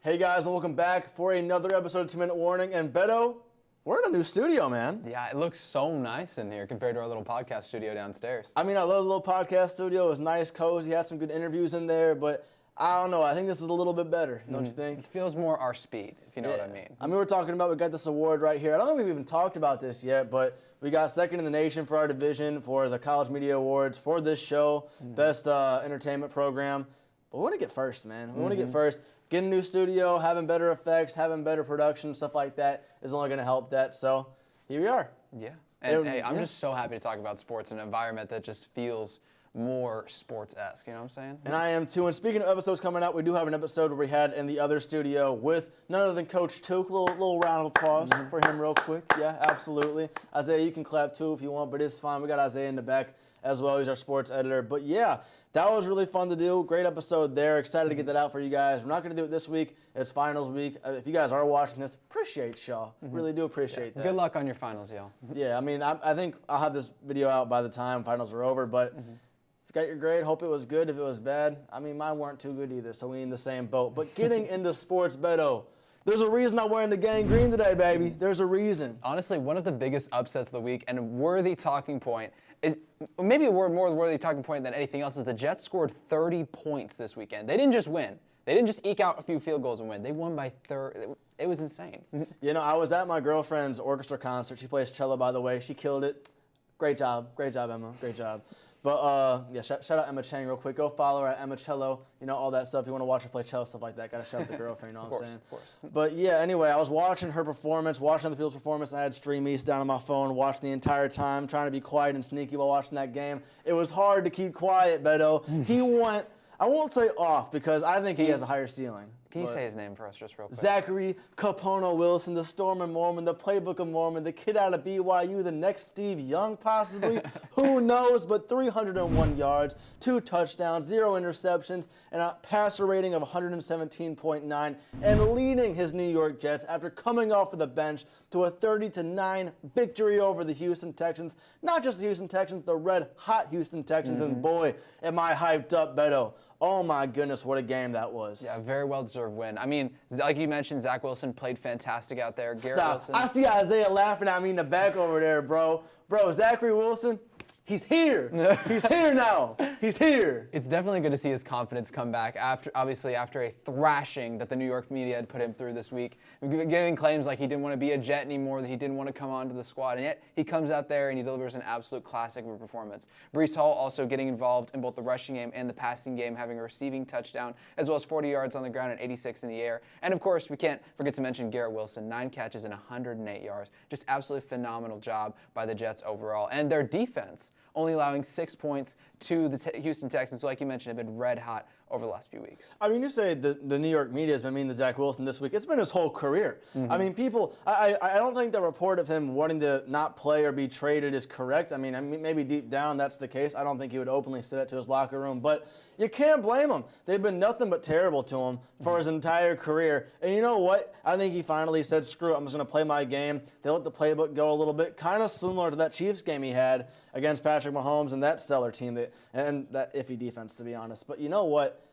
Hey guys, and welcome back for another episode of 2-Minute Warning. And Beto, we're in a new studio, man. Yeah, it looks so nice in here compared to our little podcast studio downstairs. I mean, I love the little podcast studio. It was nice, cozy, had some good interviews in there, but I don't know. I think this is a little bit better, don't you think? It feels more our speed, if you know what I mean. I mean, we're talking about, we got this award right here. I don't think we've even talked about this yet, but we got second in the nation for our division for the College Media Awards for this show, best entertainment program. But we want to get first, man. We want to get first. Getting a new studio, having better effects, having better production, stuff like that is only going to help that. So here we are. Yeah. And hey, I'm just so happy to talk about sports in an environment that just feels more sports-esque, you know what I'm saying? And I am too. And speaking of episodes coming out, we do have an episode where we had in the other studio with none other than Coach Took. Little round of applause for him real quick. Yeah, absolutely. Isaiah, you can clap too if you want, but it's fine. We got Isaiah in the back as well. He's our sports editor. But yeah, that was really fun to do. Great episode there. Excited to get that out for you guys. We're not going to do it this week. It's finals week. If you guys are watching this, appreciate y'all. Really do appreciate that. Good luck on your finals, y'all. Yeah, I mean, I think I'll have this video out by the time finals are over, but if you got your grade, hope it was good. If it was bad, I mean, mine weren't too good either, so we in the same boat. But getting into sports, Beto, there's a reason I'm wearing the gang green today, baby. There's a reason. Honestly, one of the biggest upsets of the week and a worthy talking point is maybe a more worthy talking point than anything else is the Jets scored 30 points this weekend. They didn't just win. They didn't just eke out a few field goals and win. They won by 30. It was insane. You know, I was at my girlfriend's orchestra concert. She plays cello, by the way. She killed it. Great job. Great job, Emma. Great job. But, yeah, shout out Emma Chang real quick. Go follow her at Emma Cello. You know, all that stuff. You want to watch her play cello, stuff like that. Got to shout out the girlfriend, you know what I'm saying? Of course. But, yeah, anyway, I was watching her performance, watching other people's performance. I had Stream East down on my phone, watching the entire time, trying to be quiet and sneaky while watching that game. It was hard to keep quiet, Beto. He went, I won't say off, because I think he has a higher ceiling. Can you say his name for us just real quick? Zachary Capono Wilson, the Storm Mormon, the Playbook of Mormon, the kid out of BYU, the next Steve Young possibly. Who knows? But 301 yards, 2 touchdowns, 0 interceptions, and a passer rating of 117.9, and leading his New York Jets after coming off of the bench to a 30-9 victory over the Houston Texans. Not just the Houston Texans, the red-hot Houston Texans, and boy, am I hyped up, Beto. Oh my goodness, what a game that was. Yeah, very well-deserved win. I mean, like you mentioned, Zach Wilson played fantastic out there. Garrett Wilson. I see Isaiah laughing at me in the back over there, bro. Bro, Zachary Wilson, he's here. He's here now. He's here. It's definitely good to see his confidence come back after a thrashing that the New York media had put him through this week. Giving claims like he didn't want to be a Jet anymore, that he didn't want to come onto the squad, and yet he comes out there and he delivers an absolute classic of a performance. Breece Hall also getting involved in both the rushing game and the passing game, having a receiving touchdown, as well as 40 yards on the ground and 86 in the air. And of course, we can't forget to mention Garrett Wilson, 9 catches and 108 yards. Just absolutely phenomenal job by the Jets overall. And their defense, only allowing 6 points to the Houston Texans, who, like you mentioned, have been red hot over the last few weeks. I mean, you say the New York media has been mean to Zach Wilson this week. It's been his whole career. I mean, people, I don't think the report of him wanting to not play or be traded is correct. I mean, maybe deep down that's the case. I don't think he would openly say that to his locker room. But you can't blame him. They've been nothing but terrible to him for his entire career. And you know what? I think he finally said, screw it, I'm just going to play my game. They let the playbook go a little bit, kind of similar to that Chiefs game he had against Patrick Mahomes and that stellar team and that iffy defense, to be honest. But you know what?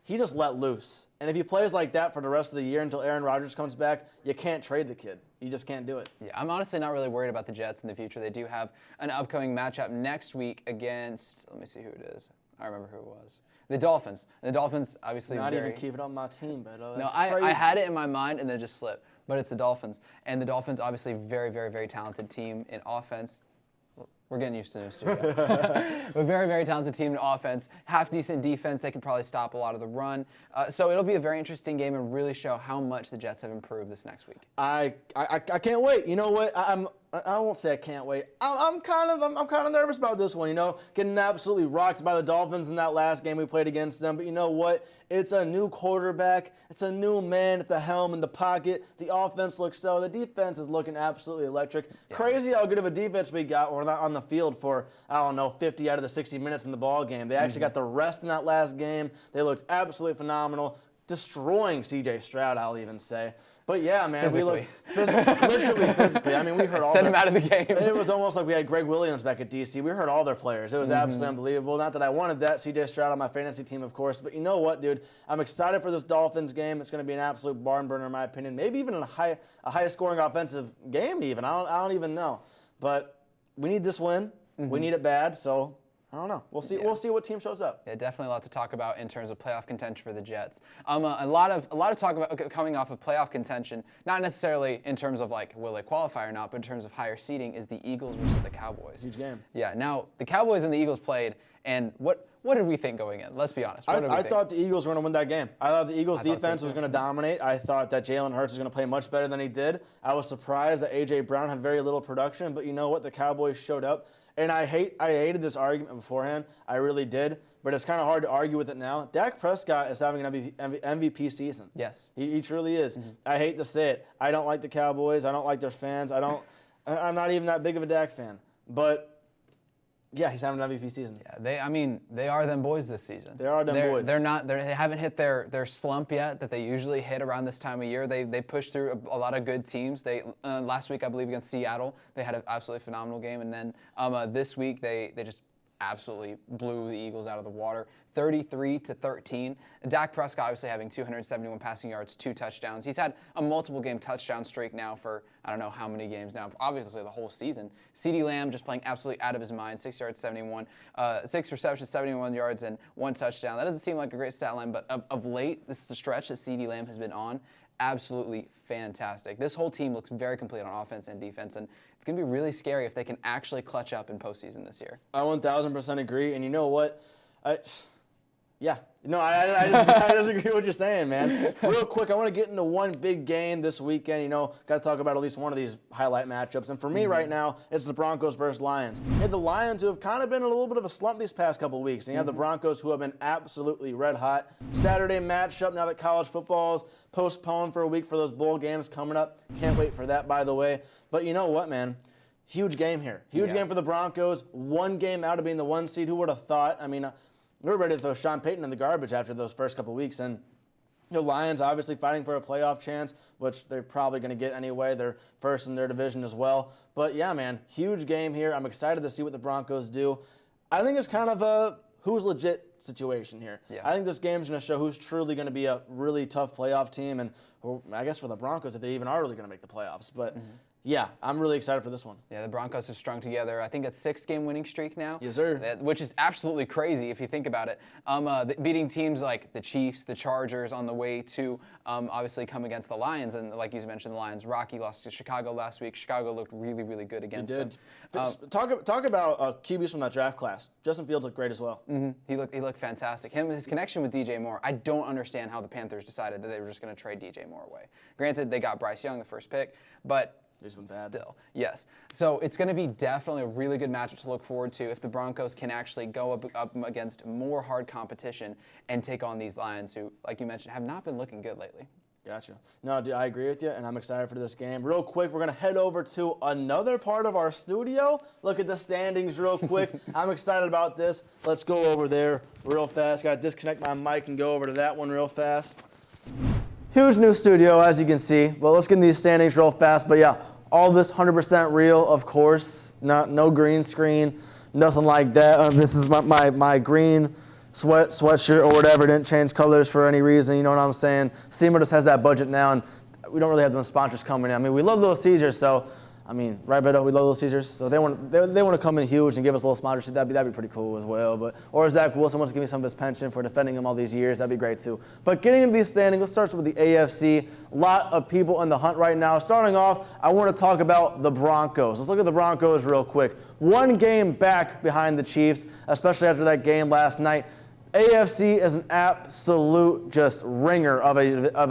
He just let loose. And if he plays like that for the rest of the year until Aaron Rodgers comes back, you can't trade the kid. You just can't do it. Yeah, I'm honestly not really worried about the Jets in the future. They do have an upcoming matchup next week against, let me see who it is. I remember who it was. The Dolphins. The Dolphins, obviously, not even keep it on my team, but no, I had it in my mind and then it just slipped. But it's the Dolphins. And the Dolphins, obviously, very, very, very talented team in offense. We're getting used to the new studio. But very, very talented team in offense. Half-decent defense. They can probably stop a lot of the run. So it'll be a very interesting game and really show how much the Jets have improved this next week. I can't wait. You know what? I won't say I can't wait. I'm kind of nervous about this one. You know, getting absolutely rocked by the Dolphins in that last game we played against them. But you know what? It's a new quarterback. It's a new man at the helm in the pocket. The offense looks so. The defense is looking absolutely electric. Yeah. Crazy how good of a defense we got. We're not on the field for, I don't know, 50 out of the 60 minutes in the ball game. They actually got the rest in that last game. They looked absolutely phenomenal, destroying C.J. Stroud, I'll even say. But yeah, man, Physically. we looked literally physically. I mean, we heard all Send him out of the game. It was almost like we had Greg Williams back at DC. We heard all their players. It was absolutely unbelievable. Not that I wanted that. CJ Stroud on my fantasy team, of course. But you know what, dude? I'm excited for this Dolphins game. It's going to be an absolute barn burner, in my opinion. Maybe even a high-scoring offensive game, even. I don't even know. But we need this win. We need it bad. So I don't know. We'll see. Yeah. We'll see what team shows up. Yeah, definitely a lot to talk about in terms of playoff contention for the Jets. A lot of talk about coming off of playoff contention, not necessarily in terms of like will they qualify or not, but in terms of higher seeding, is the Eagles versus the Cowboys. Huge game. Yeah. Now the Cowboys and the Eagles played, and what did we think going in? Let's be honest. I thought the Eagles were going to win that game. I thought the Eagles' defense was going to dominate. I thought that Jalen Hurts was going to play much better than he did. I was surprised that A.J. Brown had very little production, but you know what? The Cowboys showed up. And I hated this argument beforehand. I really did. But it's kind of hard to argue with it now. Dak Prescott is having an MVP season. Yes. He truly is. I hate to say it. I don't like the Cowboys. I don't like their fans. I'm not even that big of a Dak fan. But yeah, he's having an MVP season. Yeah, they are them boys this season. They are them boys. They haven't hit their slump yet that they usually hit around this time of year. They pushed through a lot of good teams. They last week, I believe, against Seattle, they had an absolutely phenomenal game, and then this week they just absolutely blew the Eagles out of the water, 33-13. Dak Prescott obviously having 271 passing yards, 2 touchdowns. He's had a multiple game touchdown streak now for I don't know how many games now, obviously the whole season. CeeDee Lamb just playing absolutely out of his mind, 6 receptions, 71 yards, and 1 touchdown. That doesn't seem like a great stat line, but of late, this is a stretch that CeeDee Lamb has been on. Absolutely fantastic. This whole team looks very complete on offense and defense, and it's going to be really scary if they can actually clutch up in postseason this year. I 1,000% agree, and you know what? I just agree with what you're saying, man. Real quick, I want to get into one big game this weekend. You know, got to talk about at least one of these highlight matchups. And for me right now, it's the Broncos versus Lions. You have the Lions who have kind of been in a little bit of a slump these past couple of weeks. And you have the Broncos who have been absolutely red hot. Saturday matchup now that college football is postponed for a week for those bowl games coming up. Can't wait for that, by the way. But you know what, man? Huge game here. Huge game for the Broncos. 1 game out of being the 1 seed. Who would have thought? I mean, we were ready to throw Sean Payton in the garbage after those first couple weeks. And the Lions obviously fighting for a playoff chance, which they're probably going to get anyway. They're first in their division as well. But, yeah, man, huge game here. I'm excited to see what the Broncos do. I think it's kind of a who's legit situation here. Yeah. I think this game is going to show who's truly going to be a really tough playoff team. And I guess for the Broncos, if they even are really going to make the playoffs. But yeah, I'm really excited for this one. Yeah, the Broncos have strung together, I think, a 6-game winning streak now. Yes, sir. Which is absolutely crazy if you think about it. Beating teams like the Chiefs, the Chargers on the way to obviously come against the Lions. And like you mentioned, the Lions. Rocky lost to Chicago last week. Chicago looked really, really good against them. Talk about QBs from that draft class. Justin Fields looked great as well. He looked fantastic. His connection with DJ Moore, I don't understand how the Panthers decided that they were just going to trade DJ Moore away. Granted, they got Bryce Young, the first pick, but still, yes. So it's going to be definitely a really good matchup to look forward to if the Broncos can actually go up against more hard competition and take on these Lions who, like you mentioned, have not been looking good lately. Gotcha. No, dude, I agree with you, and I'm excited for this game. Real quick, we're going to head over to another part of our studio. Look at the standings real quick. I'm excited about this. Let's go over there real fast. Got to disconnect my mic and go over to that one real fast. Huge new studio, as you can see. Well, let's get in these standings real fast. But yeah, all this 100% real, of course. No green screen, nothing like that. This is my green sweatshirt or whatever. Didn't change colors for any reason. You know what I'm saying? SEMA just has that budget now, and we don't really have those sponsors coming in. I mean, we love those Caesars, so. I mean, right, Beto? We love those Caesars. So they want to come in huge and give us a little sponsorship. That'd be pretty cool as well. Or Zach Wilson wants to give me some of his pension for defending him all these years. That'd be great too. But getting into these standings, let's start with the AFC. A lot of people in the hunt right now. Starting off, I want to talk about the Broncos. Let's look at the Broncos real quick. 1 game back behind the Chiefs, especially after that game last night. AFC is an absolute just ringer of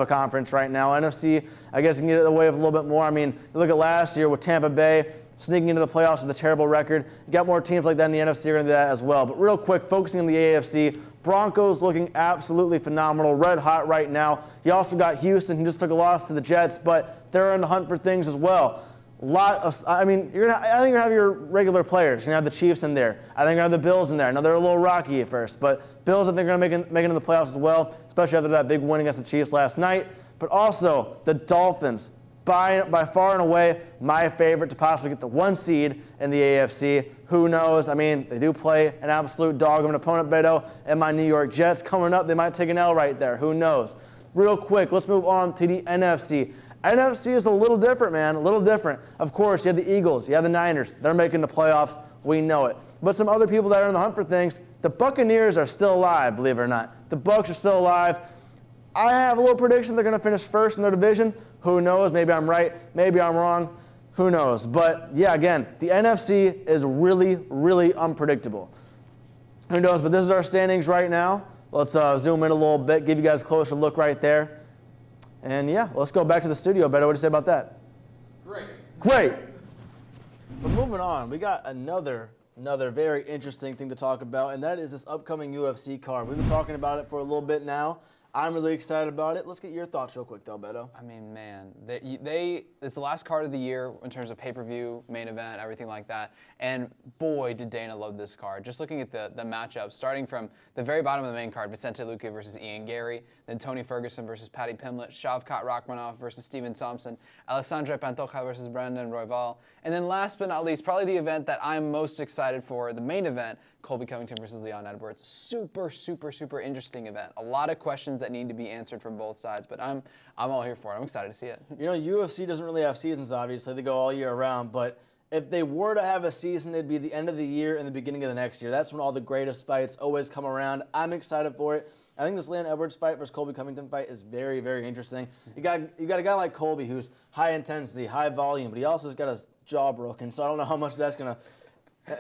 a conference right now. NFC, I guess, can get away with a little bit more. I mean, you look at last year with Tampa Bay sneaking into the playoffs with a terrible record. You got more teams like that in the NFC are going to do that as well. But real quick, focusing on the AFC, Broncos looking absolutely phenomenal, red hot right now. You also got Houston, who just took a loss to the Jets, but they're in the hunt for things as well. I think you're gonna have your regular players. You're gonna have the Chiefs in there. I think you're gonna have the Bills in there. I know they're a little rocky at first, but Bills I think are gonna make it in the playoffs as well, especially after that big win against the Chiefs last night. But also the Dolphins, by far and away my favorite to possibly get the 1 seed in the AFC. Who knows? I mean, they do play an absolute dog of an opponent, Beto, and my New York Jets coming up. They might take an L right there. Who knows? Real quick, let's move on to the NFC. NFC is a little different, man, a little different. Of course, you have the Eagles, you have the Niners. They're making the playoffs. We know it. But some other people that are in the hunt for things, the Buccaneers are still alive, believe it or not. The Bucs are still alive. I have a little prediction they're going to finish first in their division. Who knows? Maybe I'm right. Maybe I'm wrong. Who knows? But, yeah, again, the NFC is really, really unpredictable. Who knows? But this is our standings right now. Let's zoom in a little bit, give you guys a closer look right there. And, yeah, let's go back to the studio. Beto, what do you say about that? Great. But moving on, we got another very interesting thing to talk about, and that is this upcoming UFC card. We've been talking about it for a little bit now. I'm really excited about it. Let's get your thoughts real quick, though, Beto. I mean, man, it's the last card of the year in terms of pay-per-view, main event, everything like that. And boy, did Dana load this card. Just looking at the matchups, starting from the very bottom of the main card, Vicente Luque versus Ian Gary, then Tony Ferguson versus Paddy Pimblett, Shavkat Rakhmonov versus Steven Thompson, Alessandro Pantoja versus Brandon Royval, and then last but not least, probably the event that I'm most excited for, the main event, Colby Covington versus Leon Edwards. Super, super, super interesting event. A lot of questions that need to be answered from both sides, but I'm all here for it. I'm excited to see it. You know, UFC doesn't really have seasons, obviously. They go all year around, but if they were to have a season, it'd be the end of the year and the beginning of the next year. That's when all the greatest fights always come around. I'm excited for it. I think this Leon Edwards fight versus Colby Covington fight is very, very interesting. You got a guy like Colby who's high intensity, high volume, but he also has got his jaw broken, so I don't know how much that's going to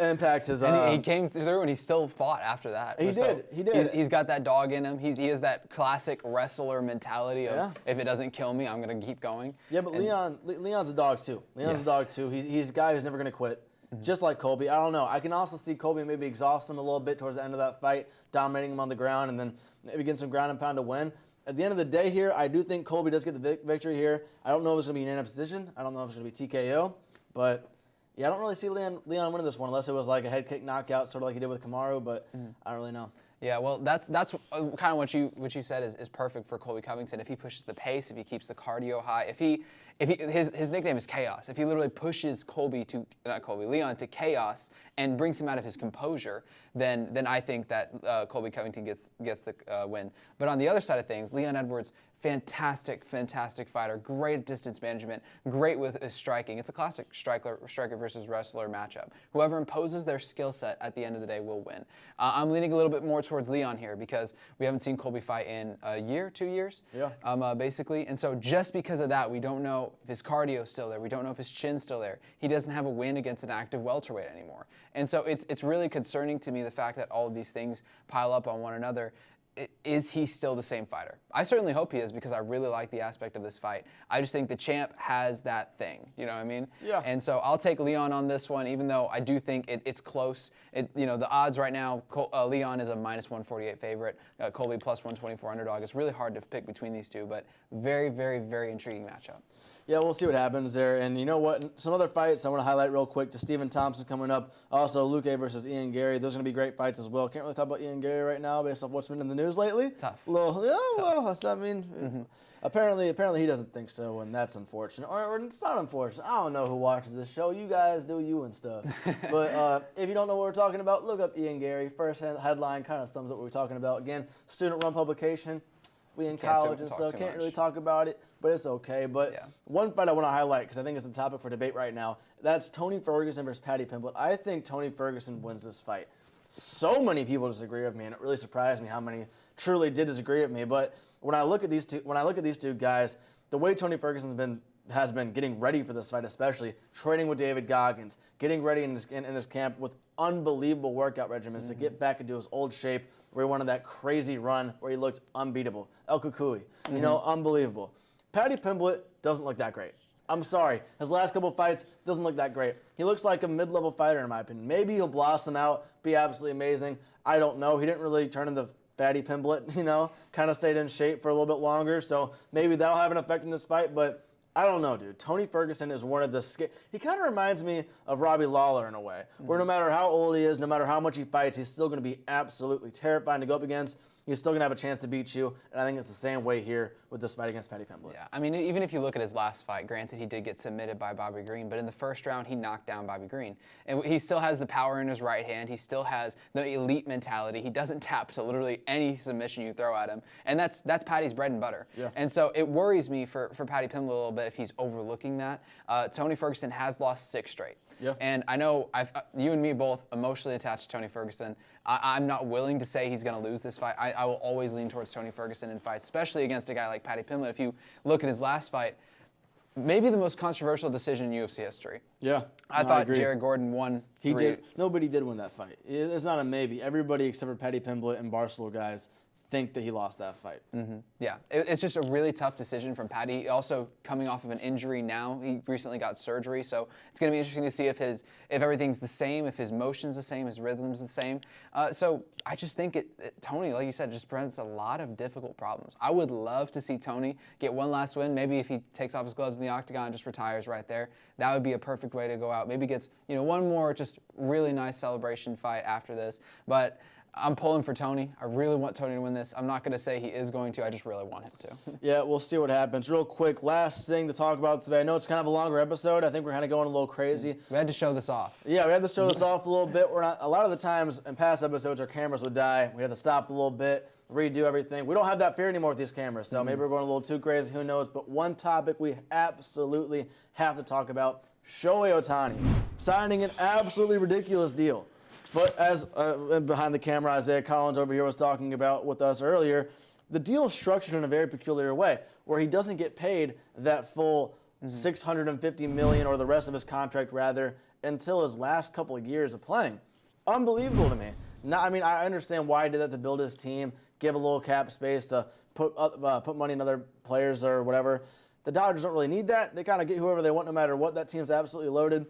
impact his. And he came through and he still fought after that. He did. He's got that dog in him. He has that classic wrestler mentality of if it doesn't kill me, I'm going to keep going. Yeah, but Leon's a dog too. Leon's a dog too. He's a guy who's never going to quit. Just like Colby. I don't know. I can also see Colby maybe exhaust him a little bit towards the end of that fight, dominating him on the ground, and then maybe getting some ground and pound to win. At the end of the day here, I do think Colby does get the victory here. I don't know if it's going to be a unanimous decision. I don't know if it's going to be TKO. But, yeah, I don't really see Leon winning this one unless it was like a head kick knockout, sort of like he did with Kamaru, but I don't really know. Yeah, well, that's kind of what you said is perfect for Colby Covington. If he pushes the pace, if he keeps the cardio high, his nickname is Chaos. If he literally pushes Leon to chaos and brings him out of his composure, then I think that Colby Covington gets the win. But on the other side of things, Leon Edwards, fantastic fighter, great distance management, great with his striking. It's a classic striker versus wrestler matchup. Whoever imposes their skill set at the end of the day will win. I'm leaning a little bit more towards Leon here because we haven't seen Colby fight in a year, 2 years, basically. And so just because of that, we don't know if his cardio is still there. We don't know if his chin's still there. He doesn't have a win against an active welterweight anymore. And so it's really concerning to me the fact that all of these things pile up on one another. Is he still the same fighter? I certainly hope he is because I really like the aspect of this fight. I just think the champ has that thing. You know what I mean? Yeah. And so I'll take Leon on this one, even though I do think it's close. The odds right now, Leon is a -148 favorite. Colby +124 underdog. It's really hard to pick between these two, but very, very, very intriguing matchup. Yeah, we'll see what happens there. And you know what? Some other fights I want to highlight real quick. To Steven Thompson coming up. Also, Luque versus Ian Gary. Those are going to be great fights as well. Can't really talk about Ian Gary right now based off what's been in the news lately. Tough. Well, that's not mean. Apparently he doesn't think so, and that's unfortunate. Or it's not unfortunate. I don't know who watches this show. You guys do you and stuff. But if you don't know what we're talking about, look up Ian Gary. First headline kind of sums up what we're talking about. Again, student-run publication. We in college and stuff. Can't really talk about it, but it's okay. But one fight I want to highlight, because I think it's the topic for debate right now, that's Tony Ferguson versus Paddy Pimblett. I think Tony Ferguson wins this fight. So many people disagree with me, and it really surprised me how many truly did disagree with me. But when I look at these two guys, the way Tony Ferguson has been getting ready for this fight, especially training with David Goggins, getting ready in his camp with unbelievable workout regimens to get back into his old shape, where he went on that crazy run where he looked unbeatable. El Kukui, unbelievable. Paddy Pimblett doesn't look that great. I'm sorry. His last couple fights doesn't look that great. He looks like a mid-level fighter in my opinion. Maybe he'll blossom out, be absolutely amazing. I don't know. He didn't really turn into Paddy Pimblett, kind of stayed in shape for a little bit longer. So maybe that'll have an effect in this fight. But I don't know, dude. Tony Ferguson is one of the he kind of reminds me of Robbie Lawler in a way, where no matter how old he is, no matter how much he fights, he's still going to be absolutely terrifying to go up against. He's still going to have a chance to beat you, and I think it's the same way here with this fight against Paddy Pimblett. Yeah, I mean, even if you look at his last fight, granted he did get submitted by Bobby Green, but in the first round he knocked down Bobby Green. And he still has the power in his right hand. He still has the elite mentality. He doesn't tap to literally any submission you throw at him, and that's Paddy's bread and butter. Yeah. And so it worries me for Paddy Pimblett a little bit if he's overlooking that. Tony Ferguson has lost 6 straight. Yeah. And I know you and me both emotionally attached to Tony Ferguson. I'm not willing to say he's going to lose this fight. I will always lean towards Tony Ferguson in fights, especially against a guy like Paddy Pimblett. If you look at his last fight, maybe the most controversial decision in UFC history. Yeah. I thought Jared Gordon won. He did. Nobody did win that fight. It's not a maybe. Everybody except for Paddy Pimblett and Barstool guys think that he lost that fight. Mm-hmm. Yeah, it's just a really tough decision from Paddy. Also coming off of an injury now. He recently got surgery, so it's going to be interesting to see if everything's the same, if his motion's the same, his rhythm's the same. So I just think Tony, like you said, just presents a lot of difficult problems. I would love to see Tony get one last win. Maybe if he takes off his gloves in the octagon and just retires right there, that would be a perfect way to go out. Maybe gets one more just really nice celebration fight after this, but I'm pulling for Tony. I really want Tony to win this. I'm not going to say he is going to. I just really want him to. Yeah, we'll see what happens. Real quick, last thing to talk about today. I know it's kind of a longer episode. I think we're kind of going a little crazy. We had to show this off. Yeah, we had to show this off a little bit. A lot of the times in past episodes, our cameras would die. We had to stop a little bit, redo everything. We don't have that fear anymore with these cameras, so maybe we're going a little too crazy. Who knows? But one topic we absolutely have to talk about, Shohei Ohtani signing an absolutely ridiculous deal. But as behind the camera, Isaiah Collins over here was talking about with us earlier, the deal is structured in a very peculiar way, where he doesn't get paid that full $650 million, or the rest of his contract rather, until his last couple of years of playing. Unbelievable to me. Now, I mean, I understand why he did that, to build his team, give a little cap space to put money in other players or whatever. The Dodgers don't really need that. They kind of get whoever they want no matter what. That team's absolutely loaded.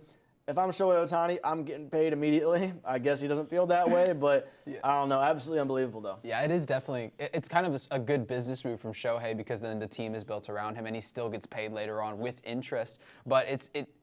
If I'm Shohei Ohtani, I'm getting paid immediately. I guess he doesn't feel that way, but yeah. I don't know. Absolutely unbelievable, though. Yeah, it is definitely. It's kind of a good business move from Shohei, because then the team is built around him, and he still gets paid later on with interest. But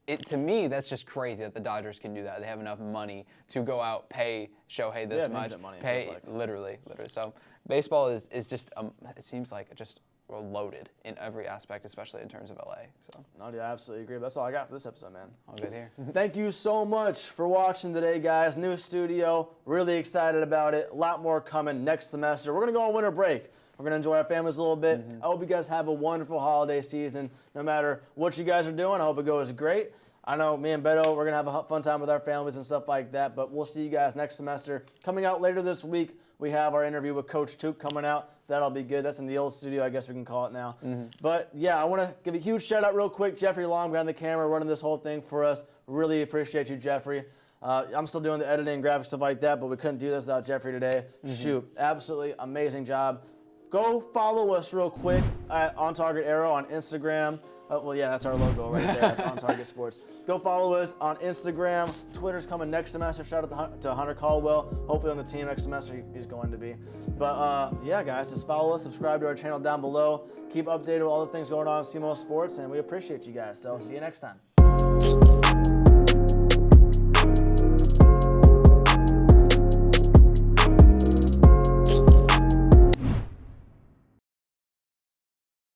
to me, that's just crazy that the Dodgers can do that. They have enough money to go out, pay Shohei this much, money, pay literally. So baseball is just it seems like just loaded in every aspect, especially in terms of LA. So. No, dude, I absolutely agree. That's all I got for this episode, man. All good here. Thank you so much for watching today, guys. New studio. Really excited about it. A lot more coming next semester. We're going to go on winter break. We're going to enjoy our families a little bit. I hope you guys have a wonderful holiday season. No matter what you guys are doing, I hope it goes great. I know me and Beto, we're going to have a fun time with our families and stuff like that, but we'll see you guys next semester. Coming out later this week, we have our interview with Coach Took coming out. That'll be good. That's in the old studio, I guess we can call it now. But, yeah, I want to give a huge shout-out real quick. Jeffrey Long behind the camera running this whole thing for us. Really appreciate you, Jeffrey. I'm still doing the editing and graphics, stuff like that, but we couldn't do this without Jeffrey today. Shoot, absolutely amazing job. Go follow us real quick at On Target Arrow on Instagram. Well, yeah, that's our logo right there. That's On Target Sports. Go follow us on Instagram. Twitter's coming next semester. Shout out to Hunter Caldwell. Hopefully on the team next semester he's going to be. But, yeah, guys, just follow us. Subscribe to our channel down below. Keep updated with all the things going on in CMO Sports, and we appreciate you guys. So see you next time.